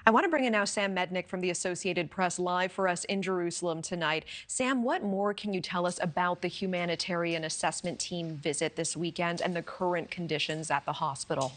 I want to bring in now Sam Mednick from the Associated Press live for us in Jerusalem tonight. Sam, what more can you tell us about the humanitarian assessment team visit this weekend and the current conditions at the hospital?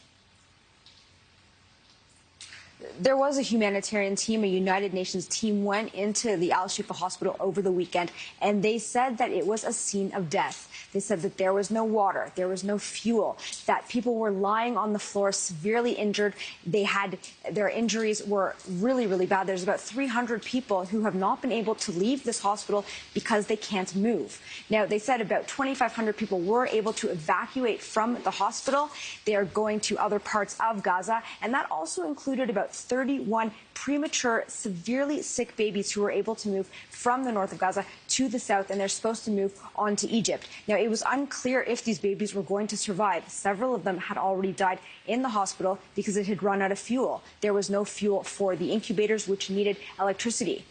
There was a humanitarian team, a United Nations team, went into the Al-Shifa Hospital over the weekend, and they said that it was a scene of death. They said that there was no water, there was no fuel, that people were lying on the floor severely injured. Their injuries were really, really bad. There's about 300 people who have not been able to leave this hospital because they can't move. Now, they said about 2,500 people were able to evacuate from the hospital. They are going to other parts of Gaza, and that also included about 31 premature, severely sick babies who were able to move from the north of Gaza to the south, and they're supposed to move on to Egypt. Now, it was unclear if these babies were going to survive. Several of them had already died in the hospital because it had run out of fuel. There was no fuel for the incubators, which needed electricity.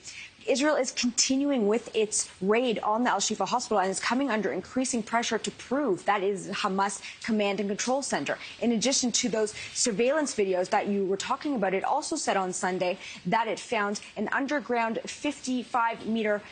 Israel is continuing with its raid on the Al-Shifa Hospital and is coming under increasing pressure to prove that is Hamas command and control center. In addition to those surveillance videos that you were talking about, it also said on Sunday that it found an underground 55-meter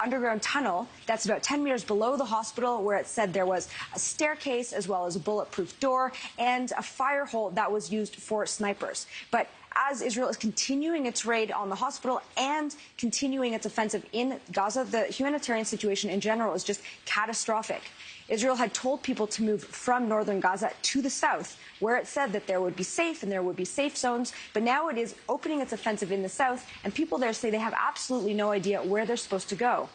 underground tunnel that's about 10 meters below the hospital, where it said there was a staircase as well as a bulletproof door and a fire hole that was used for snipers. But as Israel is continuing its raid on the hospital and continuing its offensive in Gaza, the humanitarian situation in general is just catastrophic. Israel had told people to move from northern Gaza to the south, where it said that there would be safe and there would be safe zones. But now it is opening its offensive in the south, and people there say they have absolutely no idea where they're supposed to go.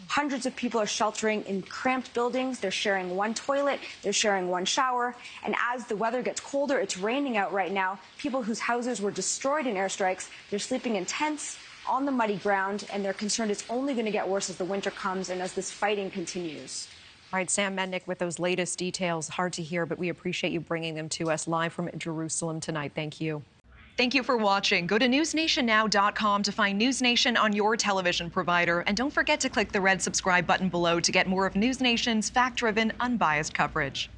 Hundreds of people are sheltering in cramped buildings. They're sharing one toilet. They're sharing one shower. And as the weather gets colder, it's raining out right now. People whose houses were destroyed in airstrikes, they're sleeping in tents on the muddy ground, and they're concerned it's only going to get worse as the winter comes and as this fighting continues. All right, Sam Mednick with those latest details. Hard to hear, but we appreciate you bringing them to us live from Jerusalem tonight. Thank you. Thank you for watching. Go to newsnationnow.com to find News Nation on your television provider. And don't forget to click the red subscribe button below to get more of News Nation's fact-driven, unbiased coverage.